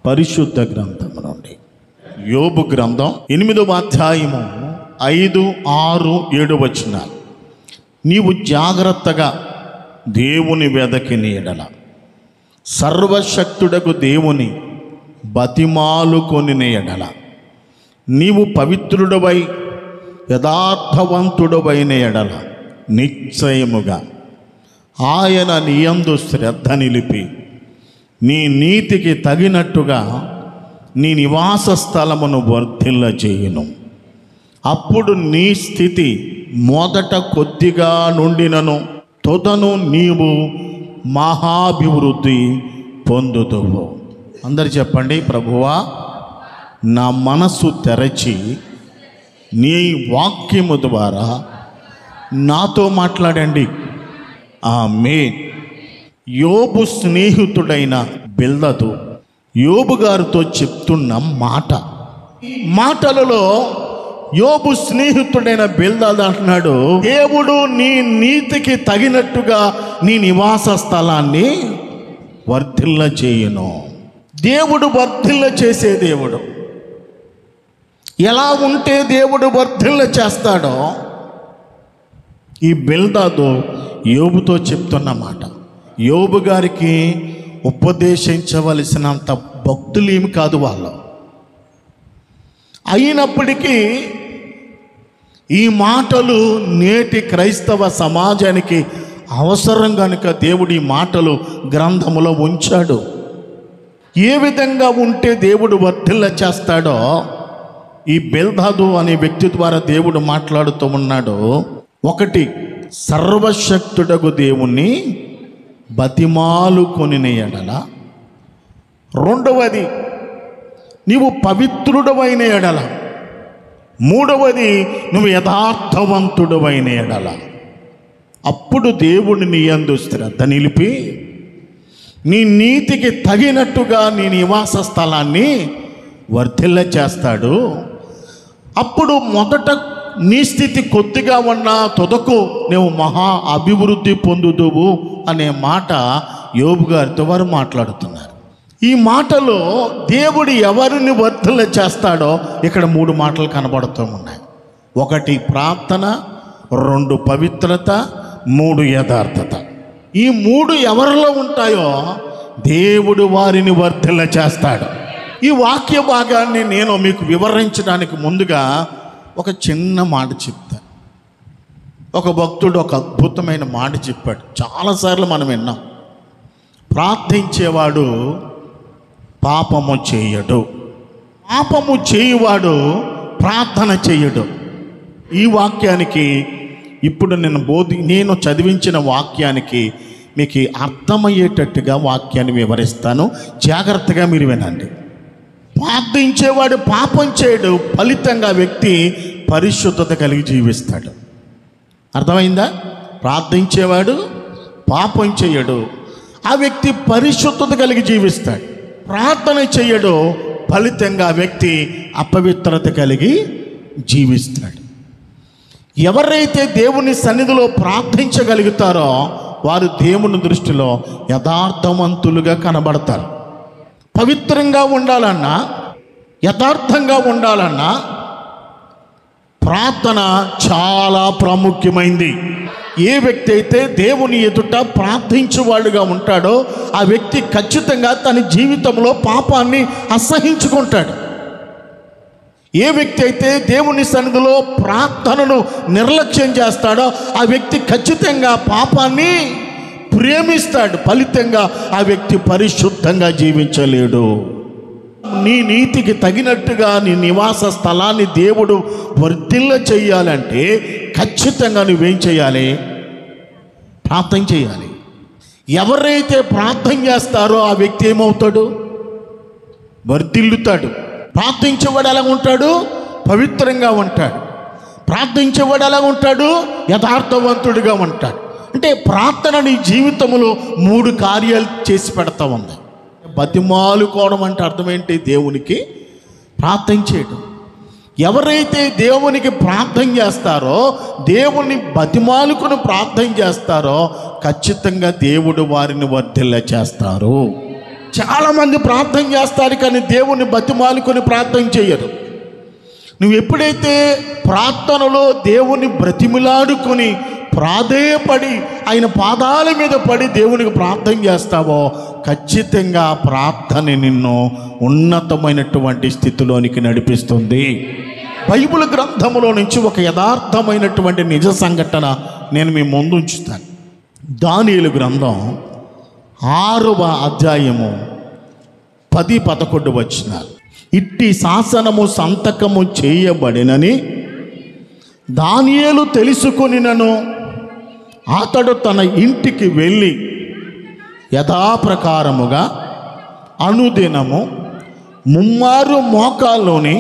పరిశుద్ధ గ్రంథం నుండి యోబు గ్రంథం 8వ అధ్యాయము 5, 6, 7 వచనాలు. నీవు జాగ్రత్తగా దేవుని వెదకిని ఎడల సర్వశక్తుడకు దేవుని బతిమాలుకొని ఎడల నీవు పవిత్రుడవై యథార్థవంతుడవైన ఎడల నిశ్చయముగా ఆయన నీయందు శ్రద్ధ నిలిపి నీ నీతికి తగినట్టుగా నీ నివాస స్థలమును వర్ధిల్ల చేయును. అప్పుడు నీ స్థితి మొదట కొద్దిగా నుండినను తొదను నీవు మహాభివృద్ధి పొందుదువు. అందరు చెప్పండి, ప్రభువా నా మనసు తెరచి నీ వాక్యము ద్వారా నాతో మాట్లాడండి. ఆమేన్. యోబు స్నేహితుడైన బిల్దదు యోబు గారితో చెప్తున్న మాటలలో యోబు స్నేహితుడైన బిల్దదు అంటున్నాడు, దేవుడు నీ నీతికి తగినట్టుగా నీ నివాస స్థలాన్ని వర్ధిల్ల చేయును. దేవుడు వర్ధిల్ల చేసే దేవుడు. ఎలా ఉంటే దేవుడు వర్ధిల్ల చేస్తాడో ఈ బిల్దదు యోబుతో చెప్తున్న మాట. యోబు గారికి ఉపదేశించవలసినంత భక్తులు ఏమి కాదు వాళ్ళు. అయినప్పటికీ ఈ మాటలు నేటి క్రైస్తవ సమాజానికి అవసరం కనుక దేవుడు ఈ మాటలు గ్రంథములో ఉంచాడు. ఏ విధంగా ఉంటే దేవుడు వర్ధిల్ల చేస్తాడో ఈ బిల్దదు అనే వ్యక్తి ద్వారా దేవుడు మాట్లాడుతూ ఉన్నాడు. 1, సర్వశక్తుడగు దేవుణ్ణి బతిమాలుకొని ఎడల. 2, నీవు పవిత్రుడవైన ఎడల. 3, నువ్వు యథార్థవంతుడవైన ఎడల. అప్పుడు దేవుడు నీ యందు శ్రద్ధ నిలిపి నీ నీతికి తగినట్టుగా నీ నివాస స్థలాన్ని వర్ధిల్ల చేస్తాడు. అప్పుడు మొదట నీ స్థితి కొద్దిగా ఉన్నా తొదకు నువ్వు మహా అభివృద్ధి పొందుదువు అనే మాట యోబు గారితో వారు మాట్లాడుతున్నారు. ఈ మాటలో దేవుడు ఎవరిని వర్ధిల్ల చేస్తాడో ఇక్కడ 3 మాటలు కనబడుతూ ఉన్నాయి. 1 ప్రార్థన, 2 పవిత్రత, 3 యథార్థత. ఈ 3 ఎవరిలో ఉంటాయో దేవుడు వారిని వర్ధిల్ల చేస్తాడు. ఈ వాక్య భాగాన్ని నేను మీకు వివరించడానికి ముందుగా ఒక చిన్న మాట చెప్తాను. ఒక భక్తుడు ఒక అద్భుతమైన మాట చెప్పాడు. చాలాసార్లు మనం విన్నాం, ప్రార్థించేవాడు పాపము చేయడు, పాపము చేయువాడు ప్రార్థన చేయడు. ఈ వాక్యానికి ఇప్పుడు నేను చదివించిన వాక్యానికి మీకు అర్థమయ్యేటట్టుగా వాక్యాన్ని వివరిస్తాను. జాగ్రత్తగా మీరు వినండి. ప్రార్థించేవాడు పాపం చేయడు, ఫలితంగా వ్యక్తి పరిశుద్ధత కలిగి జీవిస్తాడు. అర్థమైందా? ప్రార్థించేవాడు పాపం చేయడు, ఆ వ్యక్తి పరిశుద్ధత కలిగి జీవిస్తాడు. ప్రార్థన చేయడు, ఫలితంగా వ్యక్తి అపవిత్రత కలిగి జీవిస్తాడు. ఎవరైతే దేవుని సన్నిధిలో ప్రార్థించగలుగుతారో వారు దేవుని దృష్టిలో యథార్థవంతులుగా కనబడతారు. పవిత్రంగా ఉండాలన్నా, యథార్థంగా ఉండాలన్నా ప్రార్థన చాలా ప్రాముఖ్యమైంది. ఏ వ్యక్తి అయితే దేవుని ఎదుట ప్రార్థించేవాడుగా ఉంటాడో ఆ వ్యక్తి ఖచ్చితంగా తన జీవితంలో పాపాన్ని అసహించుకుంటాడు. ఏ వ్యక్తి అయితే దేవుని సన్నిధిలో ప్రార్థనను నిర్లక్ష్యం చేస్తాడో ఆ వ్యక్తి ఖచ్చితంగా పాపాన్ని ప్రేమిస్తాడు. ఫలితంగా ఆ వ్యక్తి పరిశుద్ధంగా జీవించలేడు. నీ నీతికి తగినట్టుగా నీ నివాస స్థలాన్ని దేవుడు వర్ధిల్ల చేయాలంటే ఖచ్చితంగా నువ్వేం చేయాలి? ప్రార్థన చేయాలి. ఎవరైతే ప్రార్థన చేస్తారో ఆ వ్యక్తి ఏమవుతాడు? వర్ధిల్లుతాడు. ప్రార్థించేవాడు ఎలా ఉంటాడు? పవిత్రంగా ఉంటాడు. ప్రార్థించేవాడు ఎలా ఉంటాడు? యథార్థవంతుడిగా ఉంటాడు. అంటే ప్రార్థన నీ జీవితంలో 3 కార్యాలు చేసి పెడతా ఉంది. బతిమాలుకోవడం అంటే అర్థం ఏంటి? దేవునికి ప్రార్థన చేయడం. ఎవరైతే దేవునికి ప్రార్థన చేస్తారో, దేవుని బతిమాలుకుని ప్రార్థన చేస్తారో ఖచ్చితంగా దేవుడు వారిని వర్ధిల్ల చేస్తారు. చాలామంది ప్రార్థన చేస్తారు కానీ దేవుణ్ణి బతిమాలుకొని ప్రార్థన చేయరు. నువ్వు ఎప్పుడైతే ప్రార్థనలో దేవుని బ్రతిమిలాడుకొని ప్రాధేయపడి ఆయన పాదాల మీద పడి దేవునికి ప్రార్థన చేస్తావో ఖచ్చితంగా ప్రార్థన నిన్ను ఉన్నతమైనటువంటి స్థితిలోనికి నడిపిస్తుంది. బైబిల్ గ్రంథములో నుంచి ఒక యథార్థమైనటువంటి నిజ సంఘటన నేను మీ ముందు ఉంచుతాను. దానియేలు గ్రంథం 6వ అధ్యాయము 10-11 వచనాలు. ఇట్టి శాసనము సంతకము చేయబడినని దానియేలు తెలుసుకొనినను అతడు తన ఇంటికి వెళ్ళి యథాప్రకారముగా అనుదినము ముమ్మారు మోకాల్లోని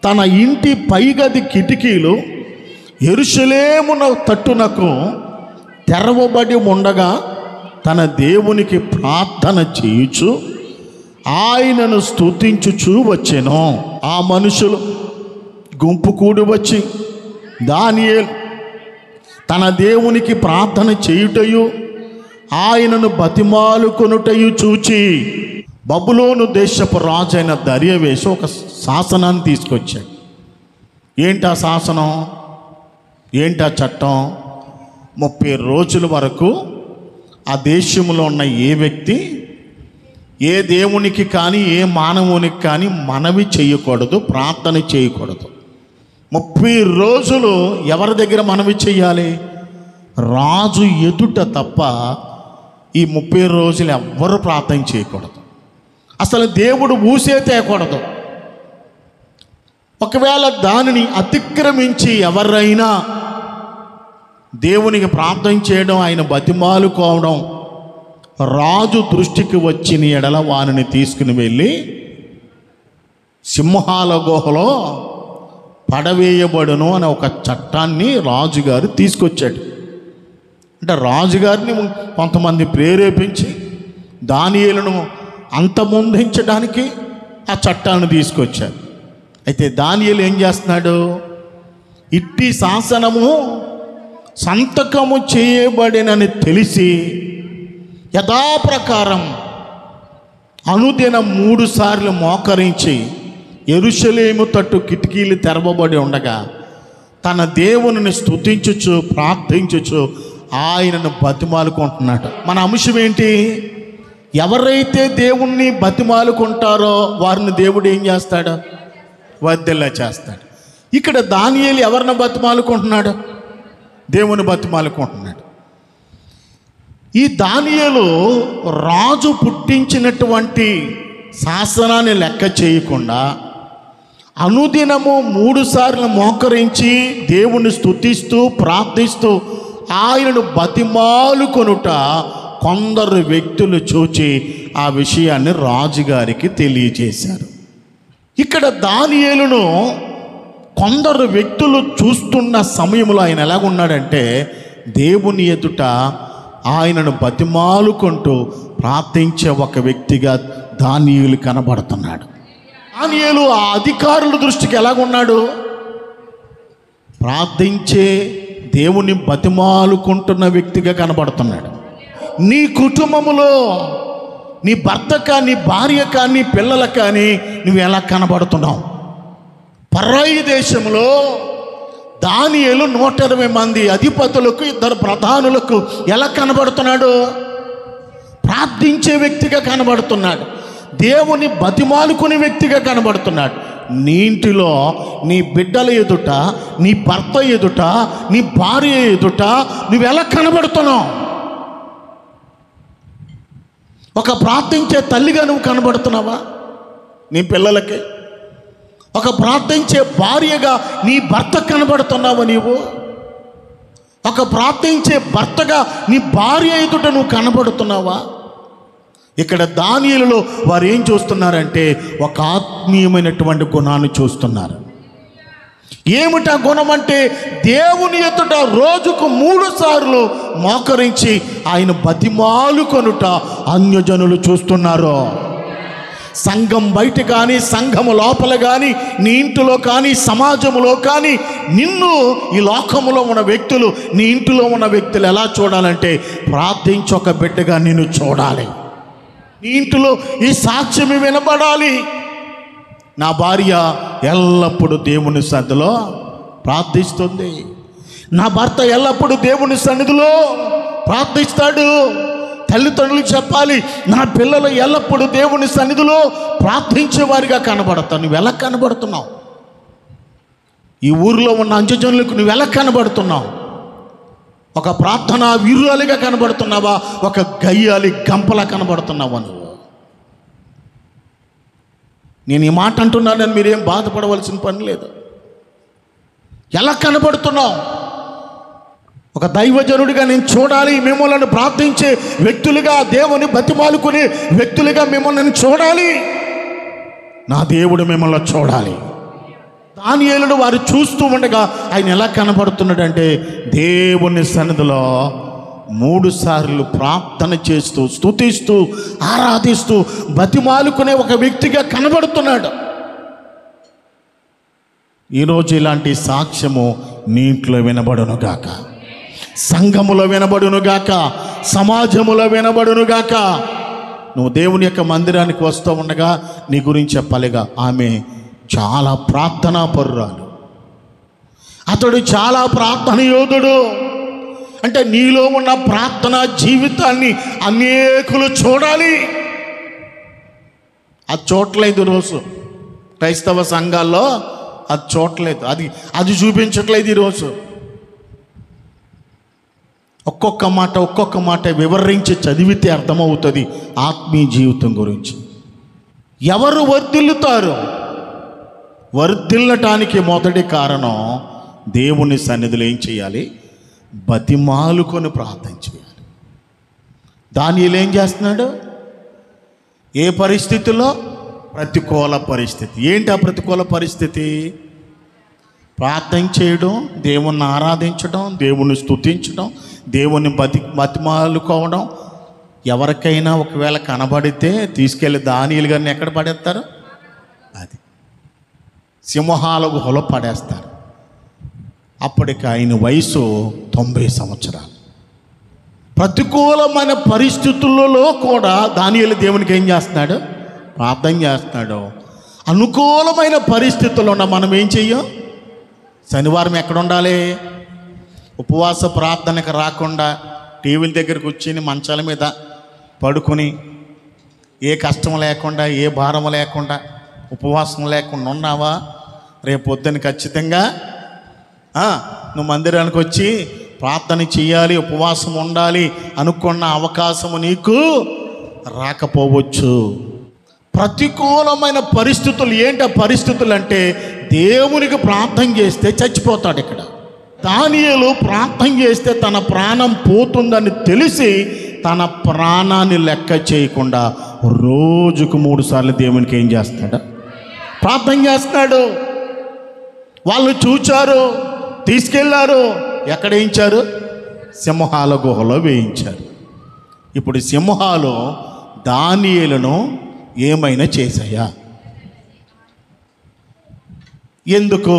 తన ఇంటి పైగది కిటికీలు యెరూషలేమున తట్టునకు తెరవబడి ఉండగా తన దేవునికి ప్రార్థన చేయుచు ఆయనను స్తుతించుచూ వచ్చెను. ఆ మనుషులు గుంపు కూడి వచ్చి దానియేలు తన దేవునికి ప్రార్థన చేయుటయు ఆయనను బతిమాలుకొనుటయు చూచి బబులోను దేశపు రాజైన దర్యావేషు ఒక శాసనాన్ని తీసుకొచ్చాడు. ఏంటా శాసనం, ఏంటా చట్టం? 30 రోజుల వరకు ఆ దేశంలో ఉన్న ఏ వ్యక్తి ఏ దేవునికి కానీ ఏ మానవునికి కానీ మనవి చేయకూడదు, ప్రార్థన చేయకూడదు. 30 రోజులు ఎవరి దగ్గర మనవి చెయ్యాలి? రాజు ఎదుట తప్ప ఈ 30 రోజులు ఎవ్వరు ప్రార్థన చేయకూడదు. అసలు దేవుడు ఊసే తేయకూడదు. ఒకవేళ దానిని అతిక్రమించి ఎవరైనా దేవునికి ప్రార్థన చేయడం, ఆయన బతిమాలుకోవడం రాజు దృష్టికి వచ్చిన ఎడల వారిని తీసుకుని వెళ్ళి సింహాల గుహలో పడవేయబడును అనే ఒక చట్టాన్ని రాజుగారు తీసుకొచ్చాడు. అంటే రాజుగారిని కొంతమంది ప్రేరేపించి దానియేలును అంతమొందించడానికి ఆ చట్టాన్ని తీసుకొచ్చారు. అయితే దానియేలు ఏం చేస్తున్నాడు? ఇట్టి శాసనము సంతకము చేయబడినని తెలిసి యథాప్రకారం అనుదినం 3 సార్లు మోకరించి యెరూషలేము తట్టు కిటికీలు తెరవబడి ఉండగా తన దేవునిని స్తుతించుచు ప్రార్థించుచు ఆయనను బతిమాలుకుంటున్నాడు. మన అంశం ఏంటి? ఎవరైతే దేవుణ్ణి బతిమాలుకుంటారో వారిని దేవుడు ఏం చేస్తాడు? వర్ధిల్ల చేస్తాడు. ఇక్కడ దానియేలు ఎవరిని బతిమాలుకుంటున్నాడు? దేవుని బతిమాలుకుంటున్నాడు. ఈ దానియేలు రాజు పుట్టించినటువంటి శాసనాన్ని లెక్క చేయకుండా అనుదినము 3 సార్లు మోకరించి దేవుని స్తుతిస్తూ ప్రార్థిస్తూ ఆయనను బతిమాలుకొనుట కొందరు వ్యక్తులు చూచి ఆ విషయాన్ని రాజుగారికి తెలియజేశారు. ఇక్కడ దానియేలును కొందరు వ్యక్తులు చూస్తున్న సమయంలో ఆయన ఎలాగున్నాడంటే దేవుని ఎదుట ఆయనను బతిమాలుకుంటూ ప్రార్థించే ఒక వ్యక్తిగా దానియేలు కనబడుతున్నాడు. దానియేలు ఆ అధికారుల దృష్టికి ఎలాగున్నాడు? ప్రార్థించే దేవుని బతిమాలుకుంటున్న వ్యక్తిగా కనబడుతున్నాడు. నీ కుటుంబములో నీ భర్త కానీ, నీ భార్య కానీ, నీ పిల్లల కానీ నువ్వు ఎలా కనబడుతున్నావు? పరాయి దేశంలో దానియేలు 120 మంది అధిపతులకు 2 ప్రధానులకు ఎలా కనబడుతున్నాడు? ప్రార్థించే వ్యక్తిగా కనబడుతున్నాడు. దేవుని బతిమాలుకునే వ్యక్తిగా కనబడుతున్నాడు. నీ ఇంటిలో నీ బిడ్డల ఎదుట, నీ భర్త ఎదుట, నీ భార్య ఎదుట నువ్వు ఎలా కనబడుతున్నావు? ఒక ప్రార్థించే తల్లిగా నువ్వు కనబడుతున్నావా నీ పిల్లలకి? ఒక ప్రార్థించే భార్యగా నీ భర్త కనబడుతున్నావా నీవు? ఒక ప్రార్థించే భర్తగా నీ భార్య ఎదుట నువ్వు కనబడుతున్నావా? ఇక్కడ దానియేలులో వారు ఏం చూస్తున్నారంటే ఒక ఆత్మీయమైనటువంటి గుణాన్ని చూస్తున్నారు. ఏమిటా గుణం అంటే దేవుని ఎదుట రోజుకు 3 సార్లు మోకరించి ఆయన బతిమాలుకొనుట అన్యజనులు చూస్తున్నారు. సంఘం బయట కానీ, సంఘము లోపల కానీ, నీ ఇంటిలో కానీ, సమాజంలో కానీ నిన్ను ఈ లోకములో ఉన్న వ్యక్తులు, నీ ఇంటిలో ఉన్న వ్యక్తులు ఎలా చూడాలంటే ప్రార్థించి ఒక బిడ్డగా నిన్ను చూడాలి. నీ ఇంటిలో ఈ సాక్ష్యం వినబడాలి. నా భార్య ఎల్లప్పుడూ దేవుని సన్నిధిలో ప్రార్థిస్తుంది, నా భర్త ఎల్లప్పుడూ దేవుని సన్నిధిలో ప్రార్థిస్తాడు. తల్లిదండ్రులు చెప్పాలి, నా పిల్లలు ఎల్లప్పుడూ దేవుని సన్నిధిలో ప్రార్థించేవారిగా కనబడతావు. నువ్వు ఎలా కనబడుతున్నావు? ఈ ఊరిలో ఉన్న అంచెజనులకు నువ్వు ఎలా కనబడుతున్నావు? ఒక ప్రార్థనా వీరులుగా కనబడుతున్నావా? ఒక గయ్యాలి గంపలా కనబడుతున్నావా నువ్వు? నేను ఈ మాట అంటున్నానని మీరేం బాధపడవలసిన పని లేదు. ఎలా కనబడుతున్నావు? ఒక దైవజనుడిగా నేను చూడాలి, మిమ్మల్ని ప్రార్థించే వ్యక్తులుగా, దేవుని బతిమాలుకునే వ్యక్తులుగా మిమ్మల్ని చూడాలి. నా దేవుడు మిమ్మల్ని చూడాలి. దానియేలును వారు చూస్తూ ఉండగా ఆయన ఎలా కనబడుతున్నాడంటే దేవుని సన్నిధిలో 3 సార్లు ప్రార్థన చేస్తూ, స్తుతిస్తూ, ఆరాధిస్తూ, బతిమాలుకునే ఒక వ్యక్తిగా కనబడుతున్నాడు. ఈరోజు ఇలాంటి సాక్ష్యము నీ ఇంట్లో వినబడునుగాక, సంఘములో వినబడునుగాక, సమాజములో వినబడునుగాక. నువ్వు దేవుని యొక్క మందిరానికి వస్తూ ఉండగా నీ గురించి చెప్పాలిగా, ఆమె చాలా ప్రార్థనా పరురాలు, అతడు చాలా ప్రార్థన యోధుడు. అంటే నీలో ఉన్న ప్రార్థనా జీవితాన్ని అనేకులు చూడాలి. అది చూడలేదు ఈరోజు క్రైస్తవ సంఘాల్లో, అది చూడలేదు, అది చూపించట్లేదు ఈరోజు. ఒక్కొక్క మాట వివరించి చదివితే అర్థమవుతుంది ఆత్మీయ జీవితం గురించి. ఎవరు వర్ధిల్లుతారు? వర్ధిల్లటానికి మొదటి కారణం దేవుని సన్నిధిలో ఏం చేయాలి? బతిమాలుకొని ప్రార్థన చేయాలి. దానియేలు ఏం చేస్తున్నాడు? ఏ పరిస్థితిలో? ప్రతికూల పరిస్థితి. ఏంటి ఆ ప్రతికూల పరిస్థితి? ప్రార్థన చేయడం, దేవుణ్ణి ఆరాధించడం, దేవుణ్ణి స్తుతించడం, దేవుని బతిమాలుకోవడం. ఎవరికైనా ఒకవేళ కనబడితే తీసుకెళ్ళి దానియేలు గారిని ఎక్కడ పడేస్తారు? అది సింహాల గుహలో పడేస్తారు. అప్పటికి ఆయన వయసు 90 సంవత్సరాలు. ప్రతికూలమైన పరిస్థితులలో కూడా దానియేలు దేవునికి ఏం చేస్తున్నాడు? ప్రార్థన చేస్తున్నాడు. అనుకూలమైన పరిస్థితుల్లో ఉన్న మనం ఏం చెయ్యం? శనివారం ఎక్కడ ఉండాలి? ఉపవాస ప్రార్థనకు రాకుండా టీవీల దగ్గర కూర్చొని మంచాల మీద పడుకొని ఏ కష్టం లేకుండా, ఏ భారం లేకుండా, ఉపవాసం లేకుండా ఉన్నావా? రేపు పొద్దున్న ఖచ్చితంగా నువ్వు మందిరానికి వచ్చి ప్రార్థన చేయాలి, ఉపవాసం ఉండాలి అనుకున్న అవకాశము నీకు రాకపోవచ్చు. ప్రతికూలమైన పరిస్థితులు ఏంటి? పరిస్థితులు అంటే దేవునికి ప్రార్థన చేస్తే చచ్చిపోతాడు. ఇక్కడ దానియేలు ప్రార్థన చేస్తే తన ప్రాణం పోతుందని తెలిసి తన ప్రాణాన్ని లెక్క చేయకుండా రోజుకు 3 సార్లు దేవునికి ఏం చేస్తాడు? ప్రార్థన చేస్తున్నాడు. వాళ్ళు చూచారు, తీసుకెళ్లారు. ఎక్కడ వేయించారు? సింహాల గుహలో వేయించారు. ఇప్పుడు సింహాలు దానియేలును ఏమైనా చేశాయా? ఎందుకు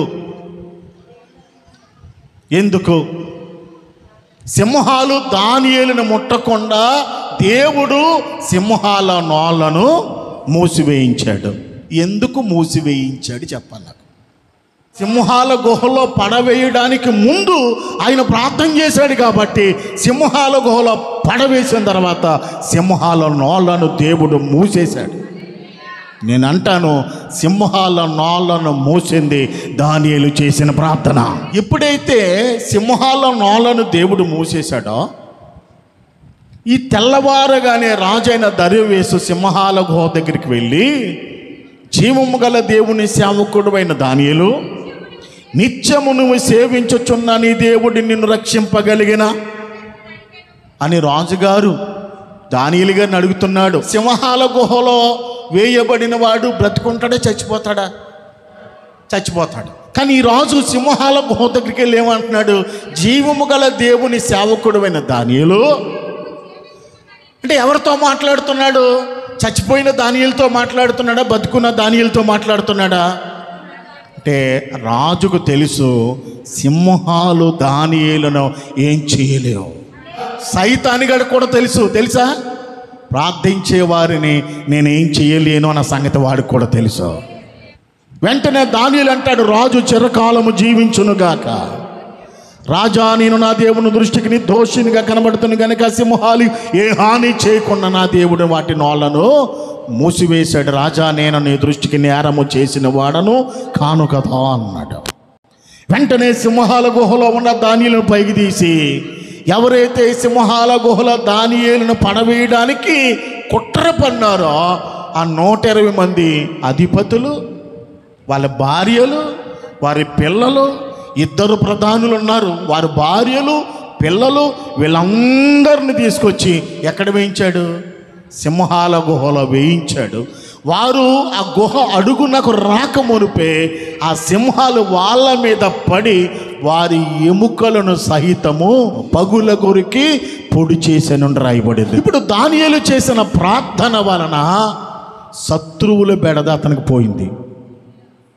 సింహాలు దానియేలును ముట్టకుండా దేవుడు సింహాల నోళ్లను మూసివేయించాడు? ఎందుకు మూసివేయించాడు చెప్పాలి నాకు. సింహాల గుహలో పడవేయడానికి ముందు ఆయన ప్రార్థన చేశాడు కాబట్టి సింహాల గుహలో పడవేసిన తర్వాత సింహాల నోళ్లను దేవుడు మూసేశాడు. నేను అంటాను, సింహాల నోళ్లను మూసింది దానియేలు చేసిన ప్రార్థన. ఎప్పుడైతే సింహాల నోళ్లను దేవుడు మూసేశాడో, ఈ తెల్లవారగానే రాజైన దర్యావేషు సింహాల గుహ దగ్గరికి వెళ్ళి, జీవము గల దేవుని సేవకుడు అయిన దానియేలు, నిత్యము నువ్వు సేవించుచున్న నీ దేవుడి నిన్ను రక్షింపగలిగిన అని రాజుగారు దానియేలు గారిని అడుగుతున్నాడు. సింహాల గుహలో వేయబడిన వాడు బ్రతుకుంటాడా, చచ్చిపోతాడా? చచ్చిపోతాడు. కానీ ఈ రాజు సింహాల గుహ దగ్గరికి వెళ్ళి ఏమంటున్నాడు? జీవము గల దేవుని సేవకుడు అయిన దానియేలు. అంటే ఎవరితో మాట్లాడుతున్నాడు? చచ్చిపోయిన దానియేలుతో మాట్లాడుతున్నాడా, బతుకున్న దానియేలుతో మాట్లాడుతున్నాడా? అంటే రాజుకు తెలుసు సింహాలు దానియేలును ఏం చేయలేవు. సైతానిగాడు కూడా తెలుసా? ప్రార్థించే వారిని నేనేం చేయలేను అన్న సంగతి వాడికి కూడా తెలుసు. వెంటనే దానియేలు అంటాడు, రాజు చిరకాలము జీవించునుగాక. రాజా, నేను నా దేవుని దృష్టికి నిర్దోషినిగా కనబడుతును గనుక సింహాలు ఏ హాని చేయకుండా నా దేవుడు వాటి నోళ్లను మూసివేశాడు. రాజా, నేను నీ దృష్టికి నేరము చేసిన వాడను కాను కదా అన్నాడు. వెంటనే సింహాల గుహలో ఉన్న దానియేలును పైకి తీసి, ఎవరైతే సింహాల గుహలో దానియేలును పడవేయడానికి కుట్ర పన్నారో ఆ 120 మంది అధిపతులు, వాళ్ళ భార్యలు, వారి పిల్లలు, 2 ప్రధానులు ఉన్నారు, వారి భార్యలు, పిల్లలు, వీళ్ళందరిని తీసుకొచ్చి ఎక్కడ వేయించాడు? సింహాల గుహలో వేయించాడు. వారు ఆ గుహ అడుగునకు రాకమునిపే ఆ సింహాలు వాళ్ళ మీద పడి వారి ఎముకలను సహితము పగుల కొరికి పొడి చేసెను రాయబడింది. ఇప్పుడు దానియేలు చేసిన ప్రార్థన వలన శత్రువుల బెడద అతనికి పోయింది.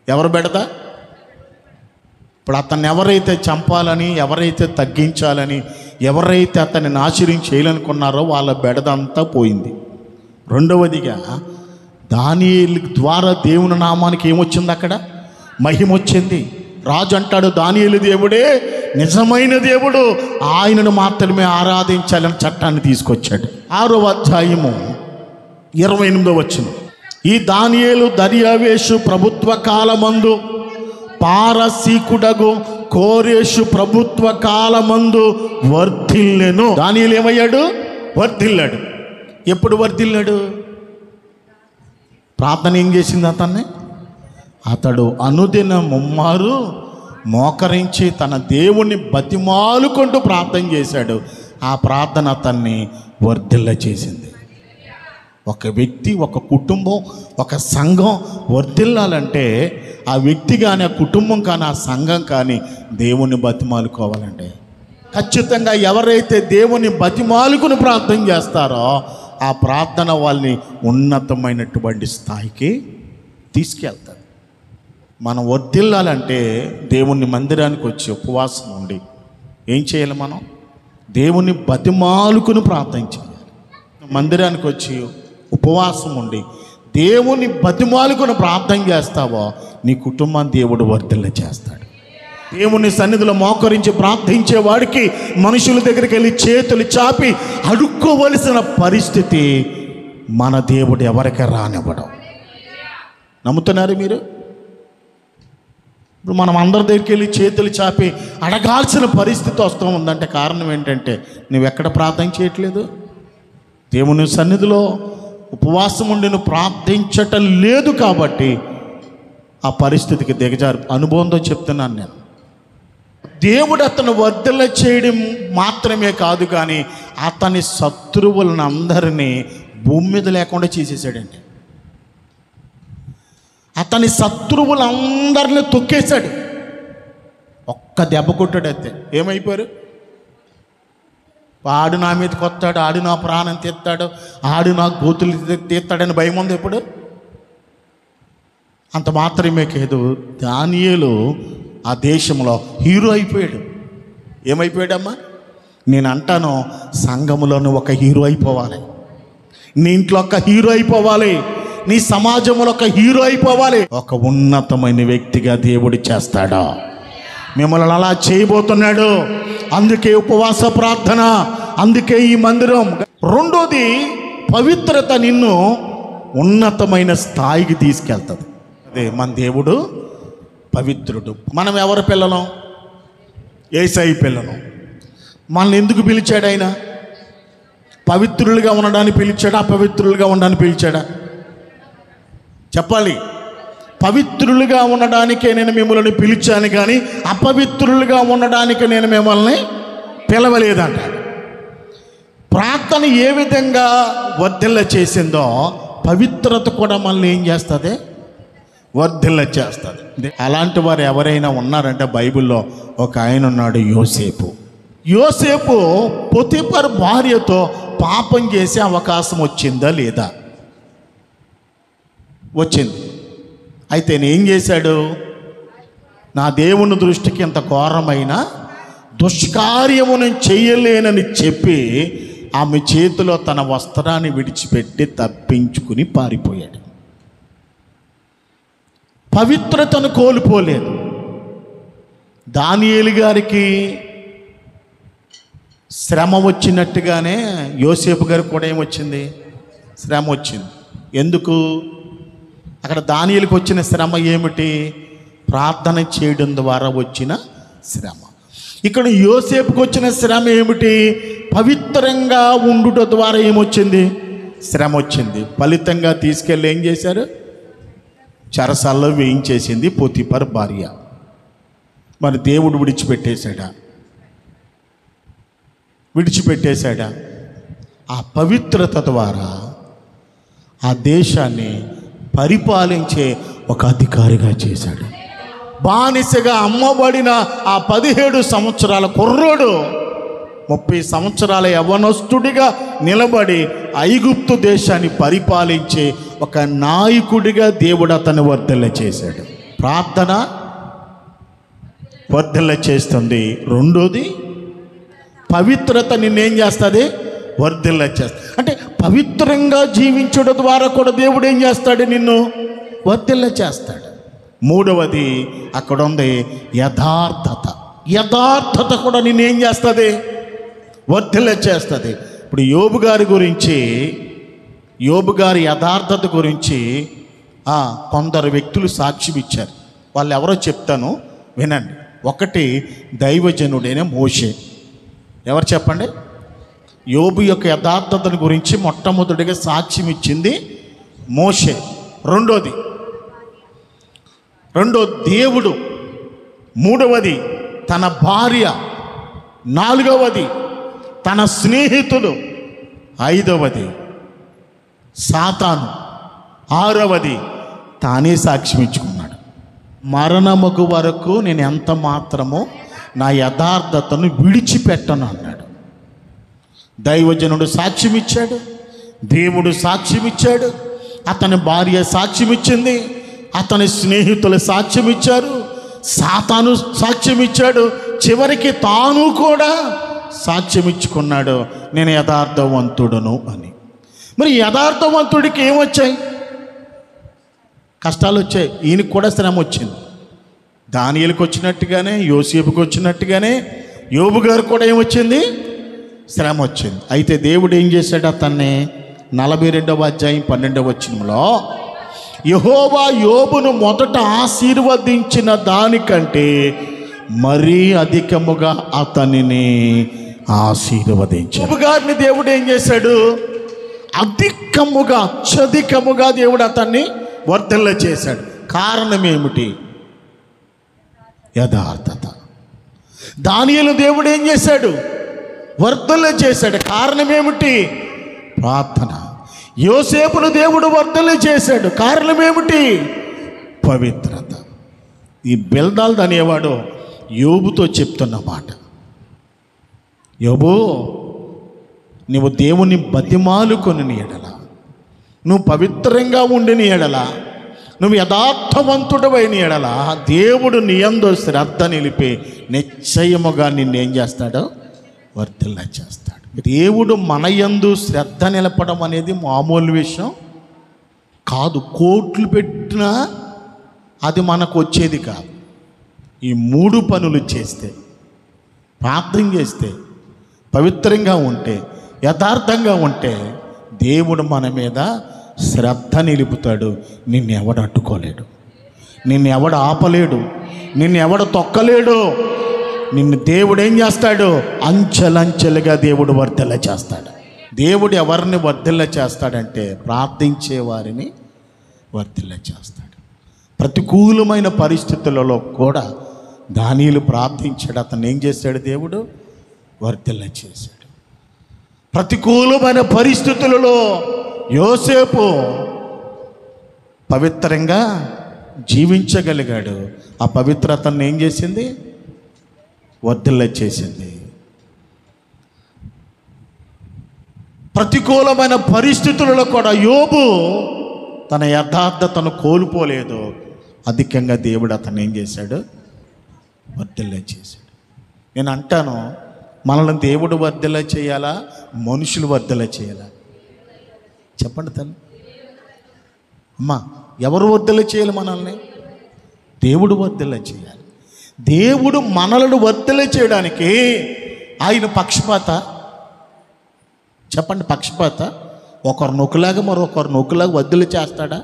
ఎవరు బెడద? ఇప్పుడు అతన్ని ఎవరైతే చంపాలని, ఎవరైతే తగ్గించాలని, ఎవరైతే అతన్ని నాశనం చేయాలనుకున్నారో వాళ్ళ బెడద అంతా పోయింది. రెండవదిగా దానియేలు ద్వారా దేవుని నామానికి ఏమొచ్చింది? అక్కడ మహిమ వచ్చింది. రాజు అంటాడు, దానియేలు దేవుడే నిజమైన దేవుడు, ఆయనను మాత్రమే ఆరాధించాలని చట్టాన్ని తీసుకొచ్చాడు. 6వ అధ్యాయము 28వ వచనం. ఈ దానియేలు దర్యావేషు ప్రభుత్వ కాలమందు పారసీకుడగు కోరేషు ప్రభుత్వ కాలమందు వర్ధిల్లెను. దానియేలు ఏమయ్యాడు? వర్ధిల్లాడు. ఎప్పుడు వర్ధిల్లాడు? ప్రార్థన ఏం చేసింది అతన్ని? అతడు అనుదిన ముమ్మారు మోకరించి తన దేవుణ్ణి బతిమాలుకుంటూ ప్రార్థన చేశాడు. ఆ ప్రార్థన అతన్ని వర్ధిల్ల చేసింది. ఒక వ్యక్తి, ఒక కుటుంబం, ఒక సంఘం వర్ధిల్లాలంటే ఆ వ్యక్తి కానీ, ఆ కుటుంబం కానీ, ఆ సంఘం కానీ దేవుణ్ణి బతిమాలుకోవాలంటే ఖచ్చితంగా ఎవరైతే దేవుని బతిమాలుకుని ప్రార్థన చేస్తారో ఆ ప్రార్థన వాళ్ళని ఉన్నతమైనటువంటి స్థాయికి తీసుకెళ్తారు. మనం వర్ధిల్లాలంటే దేవుని మందిరానికి వచ్చి ఉపవాసం ఉండి ఏం చేయాలి? మనం దేవుని బతిమాలుకుని ప్రార్థన చేయాలి. మందిరానికి వచ్చి ఉపవాసం ఉండి దేవుని బతిమాలుకుని ప్రార్థన చేస్తావో నీ కుటుంబాన్ని దేవుడు వర్ధిల్ల చేస్తాడు. దేవుని సన్నిధిలో మోకరించి ప్రార్థించే వాడికి మనుషుల దగ్గరికి వెళ్ళి చేతులు చాపి అడుక్కోవలసిన పరిస్థితి మన దేవుడు ఎవరికి రానివ్వడం. నమ్ముతున్నారు మీరు? ఇప్పుడు మనం అందరి దగ్గరికి వెళ్ళి చేతులు చాపి అడగాల్సిన పరిస్థితి వస్తూ ఉందంటే కారణం ఏంటంటే నువ్వెక్కడ ప్రార్థన చేయట్లేదు. దేవుని సన్నిధిలో ఉపవాసం ఉండి నువ్వు ప్రార్థించటం లేదు కాబట్టి ఆ పరిస్థితికి దిగజారు. అనుభవంతో చెప్తున్నాను నేను. దేవుడు అతను వర్ధిల్ల చేయడం మాత్రమే కాదు కానీ అతని శత్రువులను అందరినీ భూమి మీద లేకుండా చేసేసాడండి. అతని శత్రువులందరినీ తొక్కేశాడు. ఒక్క దెబ్బ కొట్టాడు. అయితే ఏమైపోయారు? ఆడు నా మీదకి వస్తాడు, ఆడు నా ప్రాణం తీస్తాడు, ఆడు నా గోతులు తీస్తాడని భయం ఉంది ఎప్పుడు. అంత మాత్రమే కాదు, దానియేలు ఆ దేశంలో హీరో అయిపోయాడు. ఏమైపోయాడమ్మా? నేను అంటాను, సంఘములోను ఒక హీరో అయిపోవాలి, నీ ఇంట్లో ఒక హీరో అయిపోవాలి, నీ సమాజంలో ఒక హీరో అయిపోవాలి. ఒక ఉన్నతమైన వ్యక్తిగా దేవుడు చేస్తాడా? మిమ్మల్ని అలా చేయబోతున్నాడు. అందుకే ఉపవాస ప్రార్థన, అందుకే ఈ మందిరం. రెండోది, పవిత్రత నిన్ను ఉన్నతమైన స్థాయికి తీసుకెళ్తుంది. అదే మన దేవుడు పవిత్రుడు. మనం ఎవరి పిల్లలం? యేసయ్య పిల్లలం. మనల్ని ఎందుకు పిలిచాడు ఆయన? పవిత్రులుగా ఉండడానికి పిలిచాడా? అపవిత్రులుగా ఉండడానికి పిలిచాడా? చెప్పాలి. పవిత్రులుగా ఉండడానికే నేను మిమ్మల్ని పిలిచాను కానీ అపవిత్రులుగా ఉండడానికి నేను మిమ్మల్ని పిలవలేదంట. ప్రార్థన ఏ విధంగా వర్ధిల్ల చేసిందో పవిత్రత కూడా మనల్ని ఏం చేస్తుంది? వర్ధిల్ల చేస్తుంది. అలాంటి వారు ఎవరైనా ఉన్నారంటే బైబిల్లో ఒక ఆయన ఉన్నాడు, యోసేపు. యోసేపు పొతిఫర్ భార్యతో పాపం చేసే అవకాశం వచ్చిందా లేదా? వచ్చింది. అయితే నేనేం చేశాడు? నా దేవుని దృష్టికి ఇంత ఘోరమైన దుష్కార్యము నేను చెయ్యలేనని చెప్పి ఆమె చేతిలో తన వస్త్రాన్ని విడిచిపెట్టి తప్పించుకుని పారిపోయాడు. పవిత్రతను కోల్పోలేదు. దానియేలు గారికి శ్రమ వచ్చినట్టుగానే యోసేపు గారికి కూడా ఏమొచ్చింది? శ్రమ వచ్చింది. ఎందుకు? అక్కడ దానియేలుకి వచ్చిన శ్రమ ఏమిటి? ప్రార్థన చేయడం ద్వారా వచ్చిన శ్రమ. ఇక్కడ యోసేపుకి వచ్చిన శ్రమ ఏమిటి? పవిత్రంగా ఉండుట ద్వారా ఏమొచ్చింది? శ్రమ వచ్చింది. ఫలితంగా తీసుకెళ్ళి ఏం చేశారు? చెరసాల్లో వేయించేసింది పోతీఫర్ భార్య. మరి దేవుడు విడిచిపెట్టేశాడా? విడిచిపెట్టేశాడా? ఆ పవిత్రత ద్వారా ఆ దేశాన్ని పరిపాలించే ఒక అధికారిగా చేశాడు. బానిసగా అమ్మబడిన ఆ 17 సంవత్సరాల కుర్రోడు 30 సంవత్సరాల యవ్వనస్తుడిగా నిలబడి ఐగుప్తు దేశాన్ని పరిపాలించే ఒక నాయకుడిగా దేవుడు అతన్ని వర్ధిల్ల చేశాడు. ప్రార్థన వర్ధిల్ల చేస్తుంది. రెండోది, పవిత్రత నిన్నేం చేస్తుంది? వర్ధిల్ల చేస్తుంది. అంటే పవిత్రంగా జీవించడం ద్వారా కూడా దేవుడు ఏం చేస్తాడు? నిన్ను వర్ధిల్ల చేస్తాడు. మూడవది అక్కడ ఉంది యథార్థత. యథార్థత కూడా నిన్నేం చేస్తుంది? వర్ధిల్ల చేస్తుంది. ఇప్పుడు యోబు గారి గురించి, యోబు గారి యథార్థత గురించి కొందరు వ్యక్తులు సాక్ష్యం ఇచ్చారు. వాళ్ళు ఎవరో చెప్తాను, వినండి. ఒకటి దైవజనుడైన మోషే. ఎవరు చెప్పండి? యోబు యొక్క యథార్థతను గురించి మొట్టమొదటిగా సాక్ష్యం ఇచ్చింది మోషే. రెండో దేవుడు. మూడవది తన భార్య. నాలుగవది తన స్నేహితుడు. ఐదవది సాతాను. ఆరవది తానే సాక్ష్యం ఇచ్చుకున్నాడు. మరణముకు వరకు నేను ఎంత మాత్రమో నా యథార్థతను విడిచిపెట్టను అన్నాడు. దైవజనుడు సాక్ష్యం ఇచ్చాడు, దేవుడు సాక్ష్యం ఇచ్చాడు, అతని భార్య సాక్ష్యం ఇచ్చింది, అతని స్నేహితులు సాక్ష్యం ఇచ్చారు, సాతాను సాక్ష్యం ఇచ్చాడు, చివరికి తాను కూడా సాక్ష్యం ఇచ్చుకున్నాడు, నేను యథార్థవంతుడను అని. మరి యథార్థవంతుడికి ఏమొచ్చాయి? కష్టాలు వచ్చాయి. ఈయనకి కూడా శ్రమ వచ్చింది. దానియేలుకి వచ్చినట్టుగానే, యోసేపుకి వచ్చినట్టుగానే యోబు గారు కూడా ఏమొచ్చింది? శ్రమ వచ్చింది. అయితే దేవుడు ఏం చేశాడు? అతన్ని 42వ అధ్యాయం 12వ వచనంలో, యెహోవా యోబును మొదట ఆశీర్వదించిన దానికంటే మరీ అధికముగా అతనిని ఆశీర్వదించాడు. యోబు గారిని దేవుడు ఏం చేశాడు? అధికముగా, అత్యధికముగా దేవుడు అతన్ని వర్ధిల్ల చేశాడు. కారణం ఏమిటి? యథార్థత. దానియేలు దేవుడు ఏం చేశాడు? వర్ధిల్ల చేశాడు. కారణం ఏమిటి? ప్రార్థన. యోసేపును దేవుడు వర్ధిల్ల చేశాడు. కారణం ఏమిటి? పవిత్రత. ఈ బిల్దాల్ అనేవాడు యోబుతో చెప్తున్న మాట, యోబు, నువ్వు దేవుని బతిమాలుకొని ఎడల, నువ్వు పవిత్రంగా ఉండిన ఎడల, నువ్వు యథార్థవంతుడవైన ఎడల, దేవుడు నీ యందు శ్రద్ధ నిలిపి నిశ్చయముగా నిన్నేం చేస్తాడో? వర్ధిల్ల చేస్తాడు. దేవుడు మన యందు శ్రద్ధ నిలపడం అనేది మామూలు విషయం కాదు. కోట్లు పెట్టినా అది మనకు వచ్చేది కాదు. ఈ 3 పనులు చేస్తే, ప్రార్థన చేస్తే, పవిత్రంగా ఉంటే, యథార్థంగా ఉంటే దేవుడు మన మీద శ్రద్ధ నిలుపుతాడు. నిన్నెవడు అడ్డుకోలేడు, నిన్నెవడు ఆపలేడు, నిన్నెవడు తొక్కలేడు. నిన్ను దేవుడు ఏం చేస్తాడు? అంచెలంచెలుగా దేవుడు వర్ధిల్ల చేస్తాడు. దేవుడు ఎవరిని వర్ధిల్ల చేస్తాడంటే ప్రార్థించే వారిని వర్ధిల్ల చేస్తాడు. ప్రతికూలమైన పరిస్థితులలో కూడా దానియేలు ప్రార్థించాడు. అతను ఏం చేశాడు? దేవుడు వర్ధిల్ల చేశాడు. ప్రతికూలమైన పరిస్థితులలో యోసేపు పవిత్రంగా జీవించగలిగాడు. ఆ పవిత్రతను ఏం చేసింది? వర్ధిల్ల చేసింది. ప్రతికూలమైన పరిస్థితులలో కూడా యోబు తన యథార్థతను కోల్పోలేదు. అధికంగా దేవుడు అతను ఏం చేశాడు? వర్ధిల్ల చేశాడు. నేను అంటాను, మనల్ని దేవుడు వర్ధెలా చేయాలా, మనుషులు వర్ధెలా చేయాలా? చెప్పండి తల్లి. అమ్మా, ఎవరు వర్ధెలా చేయాలి మనల్ని? దేవుడు వర్ధెలా చేయాలి. దేవుడు మనలను వర్ధెలా చేయడానికి ఆయన పక్షపాత? చెప్పండి, పక్షపాత? ఒకరు నొక్కులాగా మరొకరు నొక్కులాగా వర్ధెలా చేస్తాడా?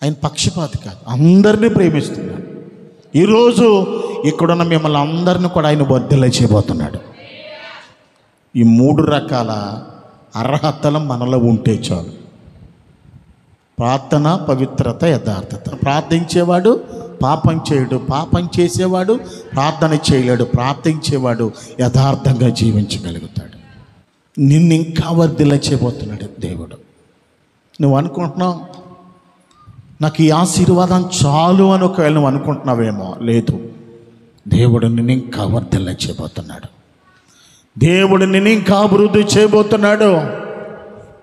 ఆయన పక్షపాతి కాదు, అందరినీ ప్రేమిస్తున్నాడు. ఈరోజు ఇక్కడున్న మిమ్మల్ని అందరినీ కూడా ఆయన వర్ధెలా చేయబోతున్నాడు. ఈ 3 రకాల అర్హతలు మనలో ఉంటే చాలు. ప్రార్థన, పవిత్రత, యథార్థత. ప్రార్థించేవాడు పాపం చేయడు, పాపం చేసేవాడు ప్రార్థన చేయలేడు, ప్రార్థించేవాడు యథార్థంగా జీవించగలుగుతాడు. నిన్ను ఇంకా వర్ధిల్ల చేయబోతున్నాడు దేవుడు. నువ్వు అనుకుంటున్నావు నాకు ఈ ఆశీర్వాదం చాలు అని ఒకవేళ నువ్వు అనుకుంటున్నావేమో, లేదు. దేవుడు నిన్ను ఇంకా వర్ధిల్ల చేయబోతున్నాడు. దేవుడు నిన్ను ఇంకా అభివృద్ధి చేయబోతున్నాడు.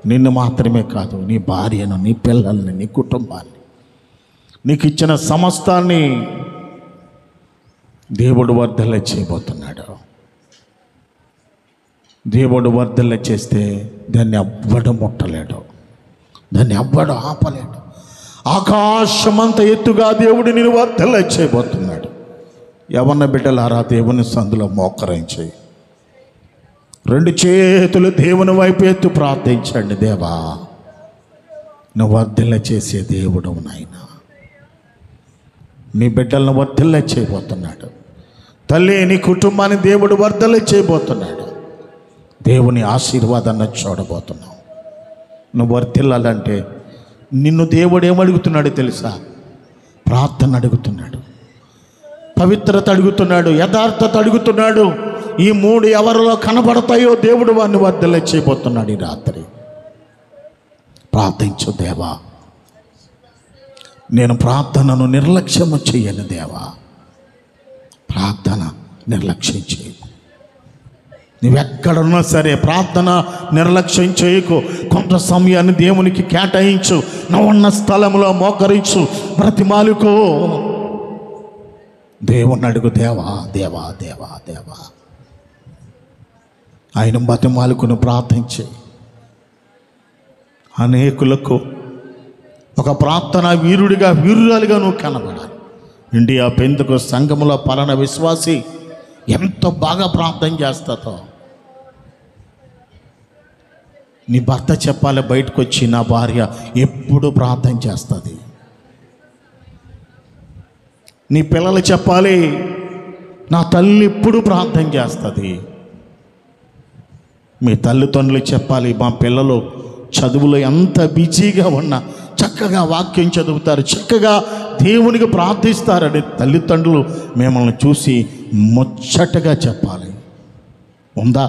నిన్ను మాత్రమే కాదు, నీ భార్యను, నీ పిల్లల్ని, నీ కుటుంబాన్ని, నీకు ఇచ్చిన సమస్తాన్ని దేవుడు వర్ధిల్ల చేయబోతున్నాడు. దేవుడు వర్ధిల్ల చేస్తే దాన్ని ఎవ్వడు ముట్టలేడు, దాన్ని ఎవ్వడు ఆపలేడు. ఆకాశమంత ఎత్తుగా దేవుడు నిన్ను వర్ధిల్ల చేయబోతున్నాడు. యవ్వన బిడ్డలారా, దేవుని సందులో మోకరించి 2 చేతులు దేవుని వైపు ఎత్తు ప్రార్థించండి. దేవా, నువ్వు వర్ధిల్ల చేసే దేవుడు నాయన. నీ బిడ్డలను వర్ధిల్ల చేయబోతున్నాడు. తల్లి, నీ కుటుంబాన్ని దేవుడు వర్ధిల్ల చేయబోతున్నాడు. దేవుని ఆశీర్వాదాన్ని చూడబోతున్నావు. నువ్వు వర్ధిల్లాలంటే నిన్ను దేవుడు ఏమడుగుతున్నాడో తెలుసా? ప్రార్థన అడుగుతున్నాడు, పవిత్రత అడుగుతున్నాడు, యథార్థత అడుగుతున్నాడు. ఈ 3 ఎవరిలో కనబడతాయో దేవుడు వారిని వర్ధిల్ల చేయబోతున్నాడు. ఈ రాత్రి ప్రార్థించు. దేవా, నేను ప్రార్థనను నిర్లక్ష్యము చేయను. దేవా, ప్రార్థన నిర్లక్ష్యం చేయకు. నువ్వెక్కడున్నా సరే ప్రార్థన నిర్లక్ష్యం చేయకు. కొంత సమయాన్ని దేవునికి కేటాయించు. నువ్వున్న స్థలంలో మోకరించు, బ్రతిమాలుకో. దేవుణ్ణి అడుగు. దేవా, దేవా, దేవా, దేవా. ఆయన బతిమాలుకుని ప్రార్థించే అనేకులకు ఒక ప్రార్థన వీరుడిగా, వీరురాలుగా నువ్వు కనబడాలి. ఇండియా పెందుకు సంఘములో పలానా విశ్వాసి ఎంత బాగా ప్రార్థన చేస్తుందో నీ భర్త చెప్పాలి బయటకు వచ్చి, నా భార్య ఎప్పుడు ప్రార్థన చేస్తుంది. నీ పిల్లలు చెప్పాలి, నా తల్లి ఎప్పుడు ప్రార్థన చేస్తుంది. మీ తల్లిదండ్రులు చెప్పాలి, మా పిల్లలు చదువులో ఎంత బిజీగా ఉన్నా చక్కగా వాక్యం చదువుతారు, చక్కగా దేవునికి ప్రార్థిస్తారని తల్లిదండ్రులు మిమ్మల్ని చూసి ముచ్చటగా చెప్పాలి. ఉందా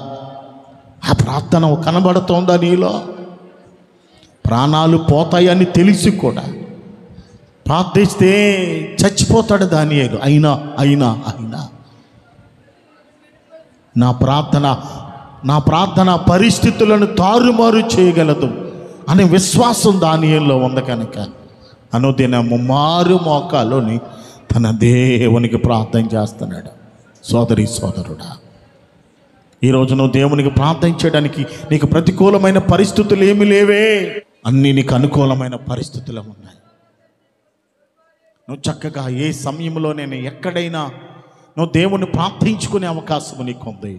ఆ ప్రార్థన? కనబడుతోందా నీలో? ప్రాణాలు పోతాయని తెలిసి కూడా ప్రార్థిస్తే చచ్చిపోతాడు దానియేలు. అయినా అయినా అయినా నా ప్రార్థన పరిస్థితులను తారుమారు చేయగలదు అనే విశ్వాసం దానియేలులో ఉంది. కనుక అనుదినము మారు మోకాలుని తన దేవునికి ప్రార్థన చేస్తున్నాడు. సోదరి సోదరుడా, ఈరోజు నువ్వు దేవునికి ప్రార్థన చేయడానికి నీకు ప్రతికూలమైన పరిస్థితులు ఏమీ లేవే. అన్నీ నీకు అనుకూలమైన పరిస్థితులు ఉన్నాయి. నువ్వు చక్కగా ఏ సమయంలో నేను ఎక్కడైనా నువ్వు దేవుని ప్రార్థించుకునే అవకాశం నీకు ఉంది.